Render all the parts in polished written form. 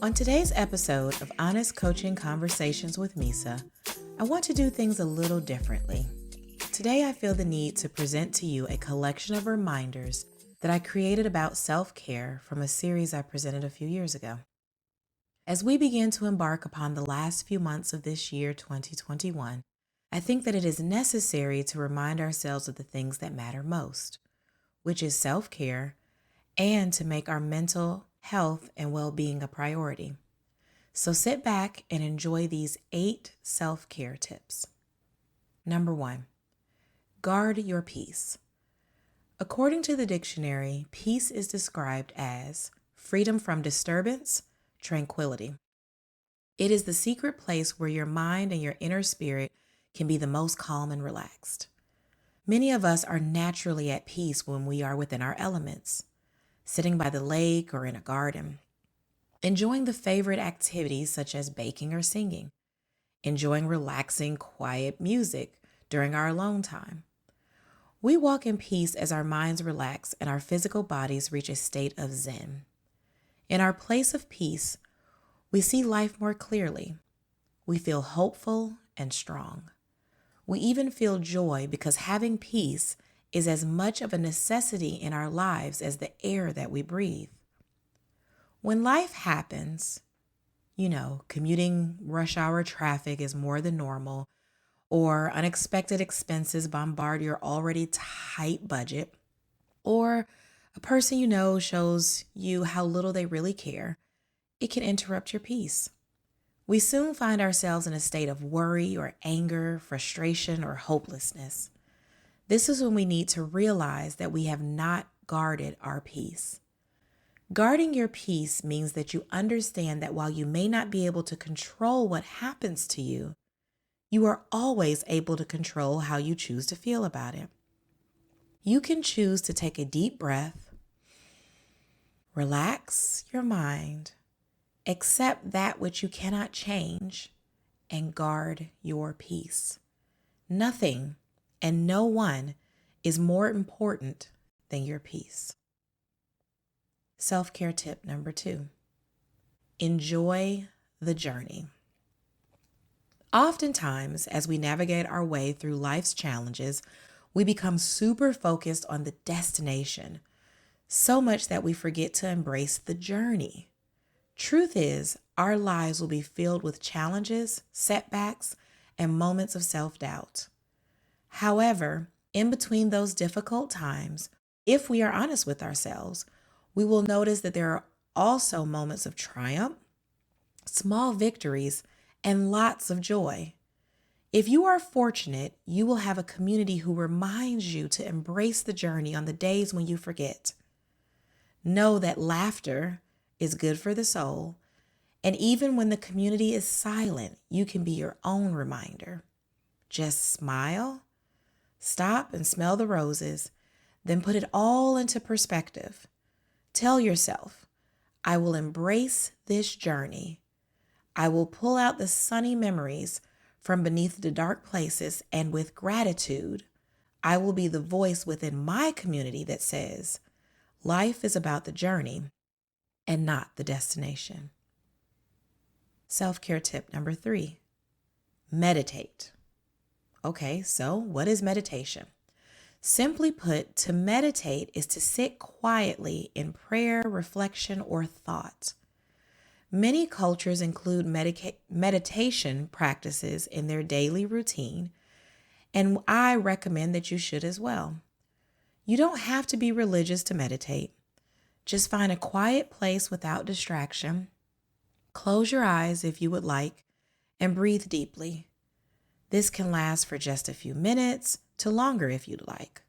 On today's episode of Honest Coaching Conversations with Misa, I want to do things a little differently. Today, I feel the need to present to you a collection of reminders that I created about self-care from a series I presented a few years ago. As we begin to embark upon the last few months of this year, 2021, I think that it is necessary to remind ourselves of the things that matter most, which is self-care and to make our mental health and well-being a priority. So sit back and enjoy these 8 self-care tips. Number 1, guard your peace. According to the dictionary, peace is described as freedom from disturbance, tranquility. It is the secret place where your mind and your inner spirit can be the most calm and relaxed. Many of us are naturally at peace when we are within our elements, sitting by the lake or in a garden, enjoying the favorite activities such as baking or singing, enjoying relaxing, quiet music during our alone time. We walk in peace as our minds relax and our physical bodies reach a state of zen. In our place of peace, we see life more clearly. We feel hopeful and strong. We even feel joy because having peace is as much of a necessity in our lives as the air that we breathe. When life happens, commuting rush hour traffic is more than normal, or unexpected expenses bombard your already tight budget, or a person you know shows you how little they really care, it can interrupt your peace. We soon find ourselves in a state of worry or anger, frustration, or hopelessness. This is when we need to realize that we have not guarded our peace. Guarding your peace means that you understand that while you may not be able to control what happens to you, you are always able to control how you choose to feel about it. You can choose to take a deep breath, relax your mind, accept that which you cannot change, and guard your peace. Nothing and no one is more important than your peace. Self-care tip number 2, enjoy the journey. Oftentimes, as we navigate our way through life's challenges, we become super focused on the destination, so much that we forget to embrace the journey. Truth is, our lives will be filled with challenges, setbacks, and moments of self-doubt. However, in between those difficult times, if we are honest with ourselves, we will notice that there are also moments of triumph, small victories, and lots of joy. If you are fortunate, you will have a community who reminds you to embrace the journey on the days when you forget. Know that laughter is good for the soul, and even when the community is silent, you can be your own reminder. Just smile, stop and smell the roses, then put it all into perspective. Tell yourself, I will embrace this journey. I will pull out the sunny memories from beneath the dark places, and with gratitude, I will be the voice within my community that says, life is about the journey and not the destination. Self-care tip number 3, meditate. Okay, so what is meditation? Simply put, to meditate is to sit quietly in prayer, reflection, or thought. Many cultures include meditation practices in their daily routine, and I recommend that you should as well. You don't have to be religious to meditate. Just find a quiet place without distraction. Close your eyes if you would like, and breathe deeply. This can last for just a few minutes to longer if you'd like.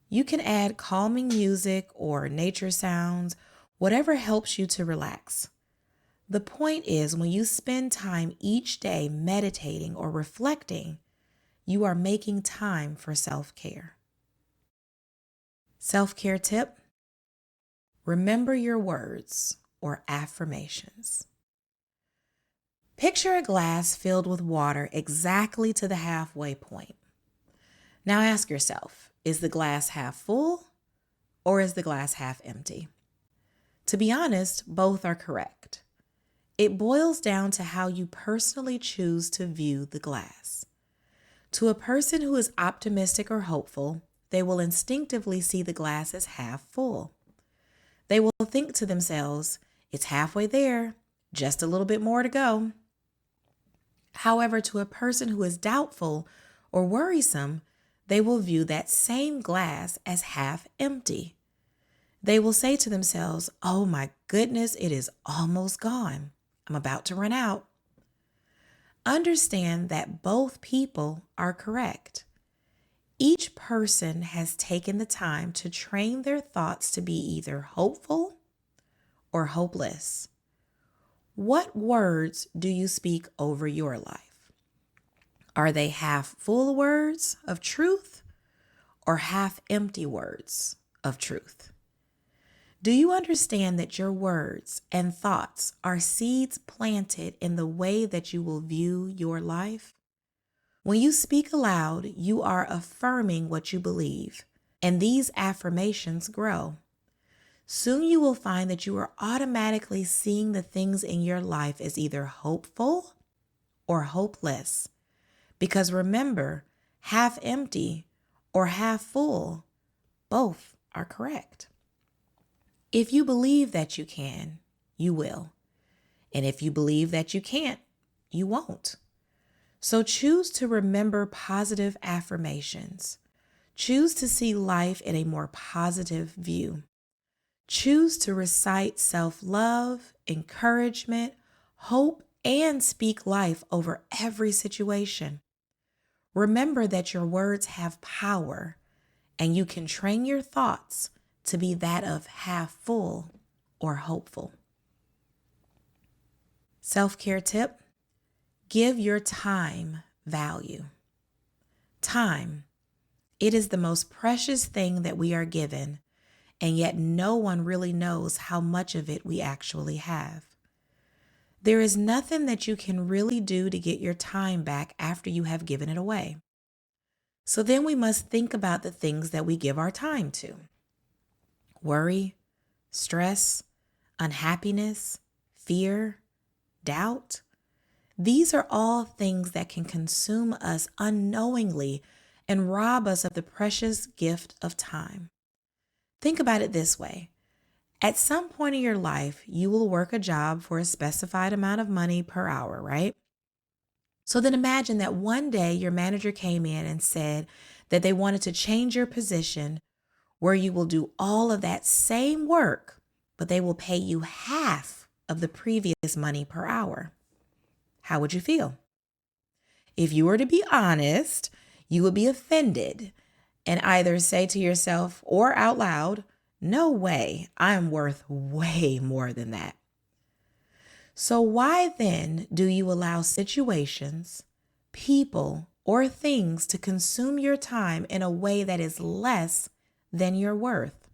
You can add calming music or nature sounds, whatever helps you to relax. The point is, when you spend time each day meditating or reflecting, you are making time for self-care. Self-care tip, remember your words or affirmations. Picture a glass filled with water exactly to the halfway point. Now ask yourself, is the glass half full or is the glass half empty? To be honest, both are correct. It boils down to how you personally choose to view the glass. To a person who is optimistic or hopeful, they will instinctively see the glass as half full. They will think to themselves, it's halfway there, just a little bit more to go. However, to a person who is doubtful or worrisome, they will view that same glass as half empty. They will say to themselves, oh my goodness, it is almost gone. I'm about to run out. Understand that both people are correct. Each person has taken the time to train their thoughts to be either hopeful or hopeless. What words do you speak over your life? Are they half full words of truth or half empty words of truth? Do you understand that your words and thoughts are seeds planted in the way that you will view your life? When you speak aloud, you are affirming what you believe, and these affirmations grow. Soon you will find that you are automatically seeing the things in your life as either hopeful or hopeless. Because remember, half empty or half full, both are correct. If you believe that you can, you will. And if you believe that you can't, you won't. So choose to remember positive affirmations. Choose to see life in a more positive view. Choose to recite self-love, encouragement, hope, and speak life over every situation. Remember that your words have power, and you can train your thoughts to be that of half full or hopeful. Self-care tip: give your time value. Time. It is the most precious thing that we are given, and yet no one really knows how much of it we actually have. There is nothing that you can really do to get your time back after you have given it away. So then we must think about the things that we give our time to. Worry, stress, unhappiness, fear, doubt. These are all things that can consume us unknowingly and rob us of the precious gift of time. Think about it this way. At some point in your life, you will work a job for a specified amount of money per hour, right? So then imagine that one day your manager came in and said that they wanted to change your position where you will do all of that same work, but they will pay you half of the previous money per hour. How would you feel? If you were to be honest, you would be offended and either say to yourself or out loud, no way, I'm worth way more than that. So why then do you allow situations, people, or things to consume your time in a way that is less than your worth?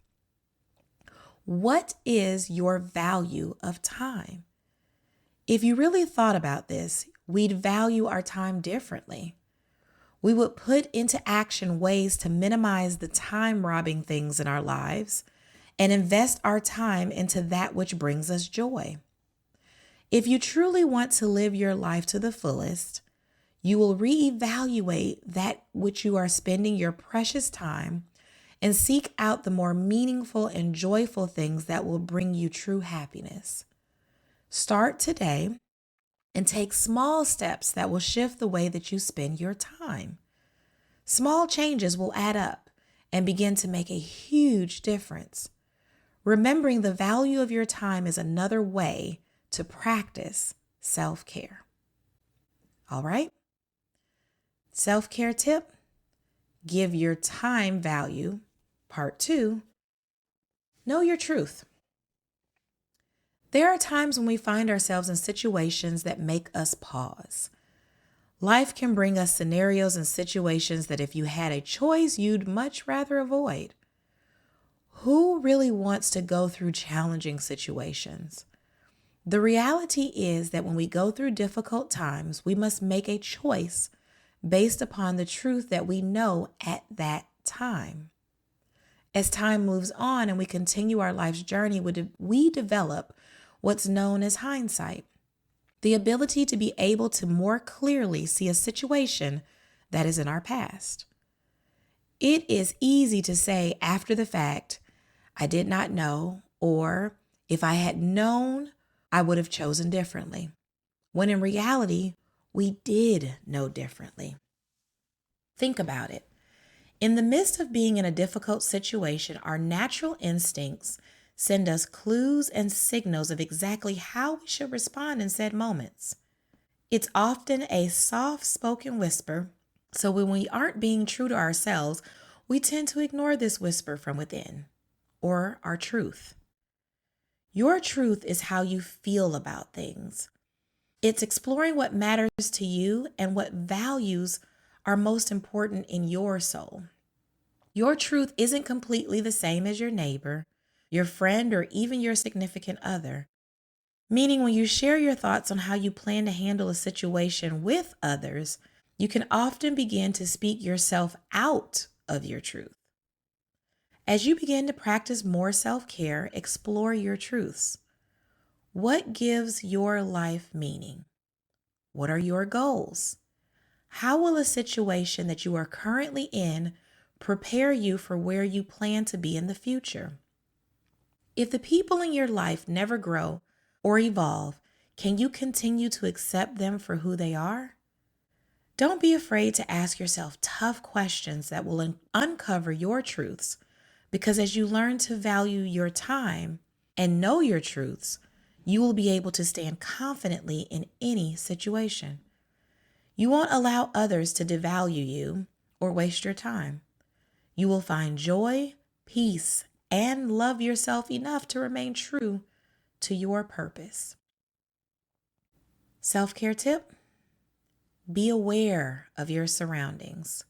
What is your value of time? If you really thought about this, we'd value our time differently. We would put into action ways to minimize the time-robbing things in our lives and invest our time into that which brings us joy. If you truly want to live your life to the fullest, you will reevaluate that which you are spending your precious time and seek out the more meaningful and joyful things that will bring you true happiness. Start today and take small steps that will shift the way that you spend your time. Small changes will add up and begin to make a huge difference. Remembering the value of your time is another way to practice self-care. All right? Self-care tip: give your time value. Part 2, know your truth. There are times when we find ourselves in situations that make us pause. Life can bring us scenarios and situations that if you had a choice, you'd much rather avoid. Who really wants to go through challenging situations? The reality is that when we go through difficult times, we must make a choice based upon the truth that we know at that time. As time moves on and we continue our life's journey, we develop what's known as hindsight. the ability to be able to more clearly see a situation that is in our past. It is easy to say after the fact, I did not know, or if I had known, I would have chosen differently, when in reality, we did know differently. Think about it. In the midst of being in a difficult situation, our natural instincts send us clues and signals of exactly how we should respond in said moments. It's often a soft spoken whisper, so when we aren't being true to ourselves, we tend to ignore this whisper from within, or our truth. Your truth is how you feel about things. It's exploring what matters to you and what values are most important in your soul. Your truth isn't completely the same as your neighbor, your friend, or even your significant other. Meaning, when you share your thoughts on how you plan to handle a situation with others, you can often begin to speak yourself out of your truth. As you begin to practice more self care, explore your truths. What gives your life meaning? What are your goals? How will a situation that you are currently in prepare you for where you plan to be in the future? If the people in your life never grow or evolve, can you continue to accept them for who they are? Don't be afraid to ask yourself tough questions that will uncover your truths, because as you learn to value your time and know your truths, you will be able to stand confidently in any situation. You won't allow others to devalue you or waste your time. You will find joy, peace, and love yourself enough to remain true to your purpose. Self-care tip: be aware of your surroundings.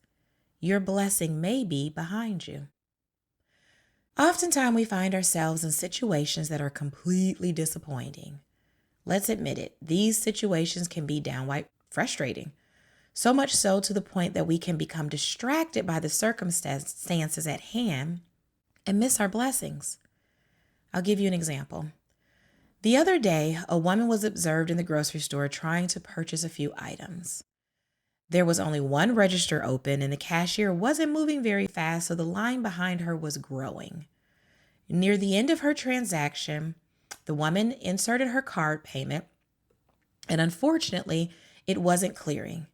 Your blessing may be behind you. Oftentimes we find ourselves in situations that are completely disappointing. Let's admit it, these situations can be downright frustrating. So much so to the point that we can become distracted by the circumstances at hand and miss our blessings. I'll give you an example. The other day, a woman was observed in the grocery store trying to purchase a few items. There was only one register open and the cashier wasn't moving very fast, so the line behind her was growing. Near the end of her transaction, the woman inserted her card payment, and unfortunately, it wasn't clearing.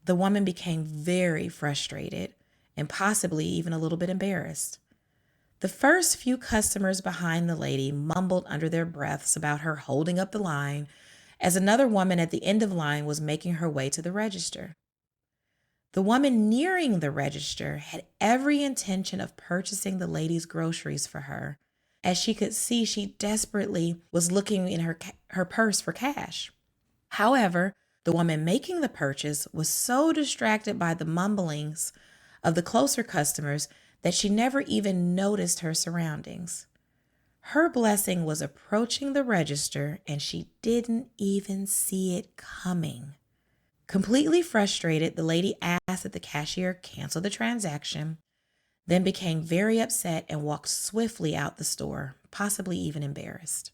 The woman became very frustrated and possibly even a little bit embarrassed. The first few customers behind the lady mumbled under their breaths about her holding up the line, as another woman at the end of the line was making her way to the register. The woman nearing the register had every intention of purchasing the lady's groceries for her, as she could see she desperately was looking in her purse for cash. However, the woman making the purchase was so distracted by the mumblings of the closer customers that she never even noticed her surroundings. Her blessing was approaching the register and she didn't even see it coming. Completely frustrated, the lady asked that the cashier cancel the transaction, then became very upset and walked swiftly out the store, possibly even embarrassed.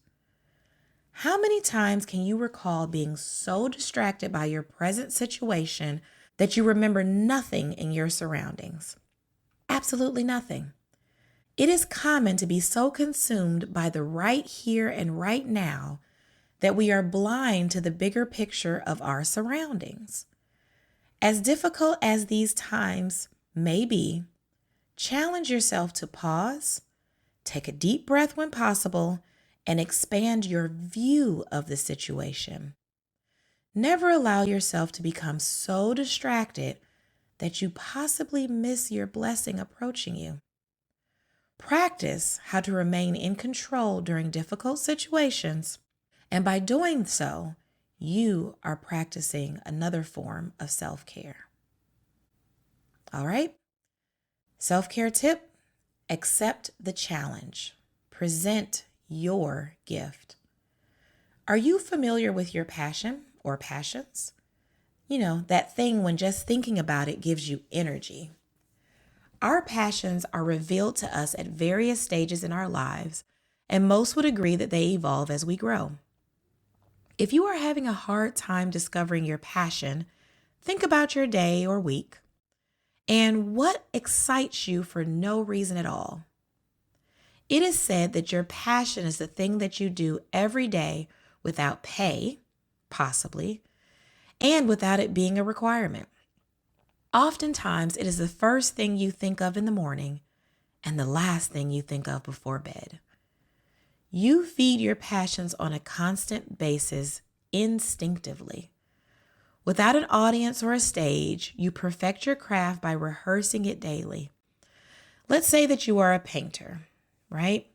How many times can you recall being so distracted by your present situation that you remember nothing in your surroundings? Absolutely nothing. It is common to be so consumed by the right here and right now that we are blind to the bigger picture of our surroundings. As difficult as these times may be, challenge yourself to pause, take a deep breath when possible, and expand your view of the situation. Never allow yourself to become so distracted that you possibly miss your blessing approaching you. Practice how to remain in control during difficult situations, and by doing so, you are practicing another form of self-care. All right? Self-care tip: accept the challenge. Present your gift. Are you familiar with your passion or passions? That thing when just thinking about it gives you energy. Our passions are revealed to us at various stages in our lives, and most would agree that they evolve as we grow. If you are having a hard time discovering your passion, think about your day or week and what excites you for no reason at all. It is said that your passion is the thing that you do every day without pay, possibly, and without it being a requirement. Oftentimes, it is the first thing you think of in the morning and the last thing you think of before bed. You feed your passions on a constant basis instinctively. Without an audience or a stage, you perfect your craft by rehearsing it daily. Let's say that you are a painter, right?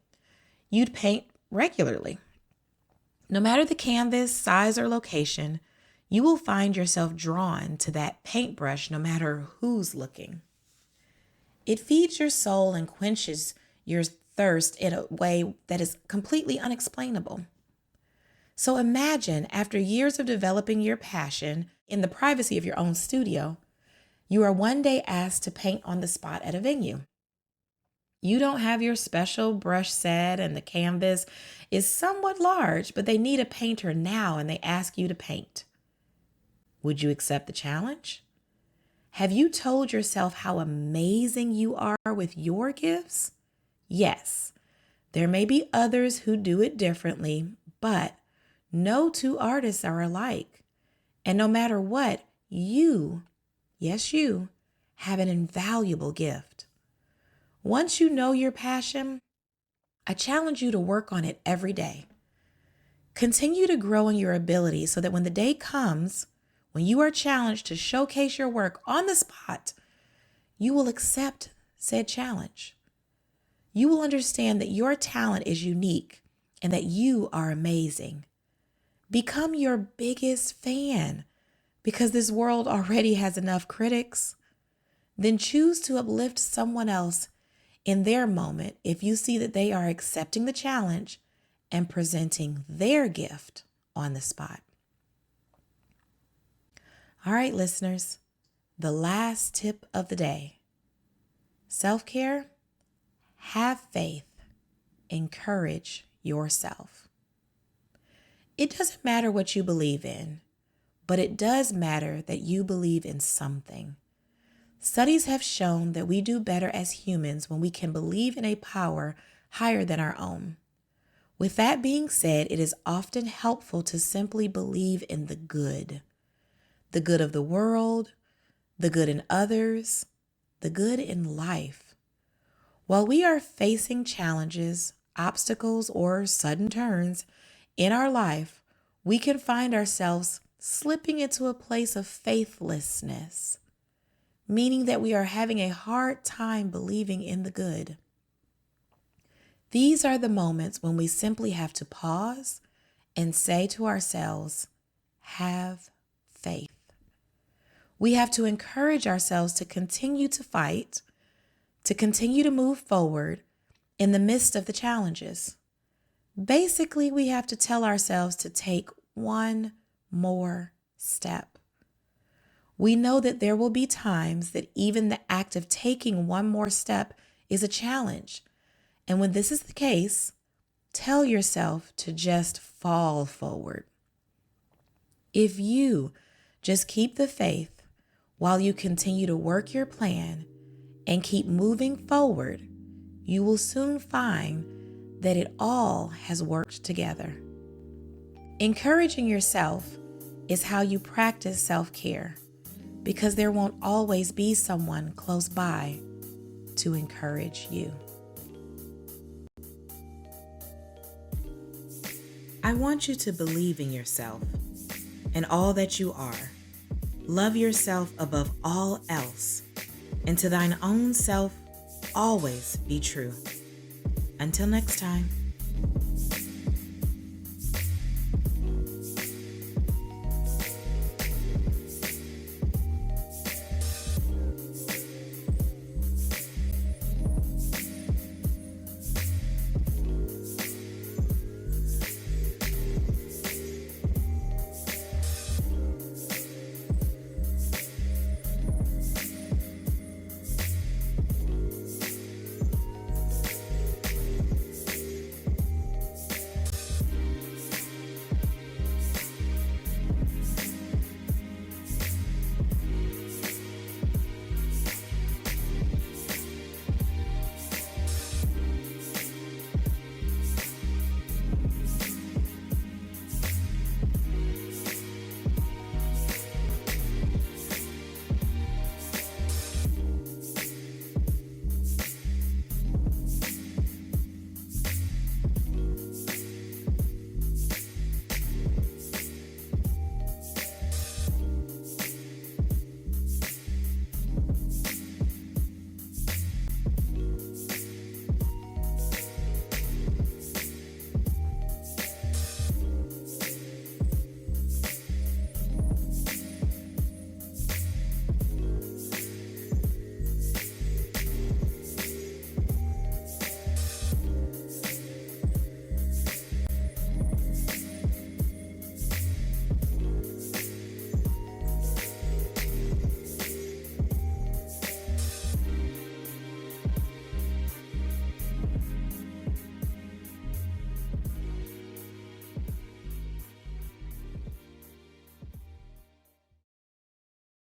You'd paint regularly. No matter the canvas, size, or location, you will find yourself drawn to that paintbrush no matter who's looking. It feeds your soul and quenches your thirst in a way that is completely unexplainable. So imagine, after years of developing your passion in the privacy of your own studio, you are one day asked to paint on the spot at a venue. You don't have your special brush set and the canvas is somewhat large, but they need a painter now and they ask you to paint. Would you accept the challenge? Have you told yourself how amazing you are with your gifts? Yes, there may be others who do it differently, but no two artists are alike. And no matter what, you, yes, you, have an invaluable gift. Once you know your passion, I challenge you to work on it every day. Continue to grow in your ability so that when the day comes, when you are challenged to showcase your work on the spot, you will accept said challenge. You will understand that your talent is unique and that you are amazing. Become your biggest fan because this world already has enough critics. Then choose to uplift someone else in their moment if you see that they are accepting the challenge and presenting their gift on the spot. All right, listeners, the last tip of the day. Self-care, have faith, encourage yourself. It doesn't matter what you believe in, but it does matter that you believe in something. Studies have shown that we do better as humans when we can believe in a power higher than our own. With that being said, it is often helpful to simply believe in the good of the world, the good in others, the good in life. While we are facing challenges, obstacles, or sudden turns in our life, we can find ourselves slipping into a place of faithlessness, meaning that we are having a hard time believing in the good. These are the moments when we simply have to pause and say to ourselves, have faith. We have to encourage ourselves to continue to fight, to continue to move forward in the midst of the challenges. Basically, we have to tell ourselves to take one more step. We know that there will be times that even the act of taking one more step is a challenge. And when this is the case, tell yourself to just fall forward. If you just keep the faith while you continue to work your plan and keep moving forward, you will soon find that it all has worked together. Encouraging yourself is how you practice self-care, because there won't always be someone close by to encourage you. I want you to believe in yourself and all that you are. Love yourself above all else, and to thine own self always be true. Until next time.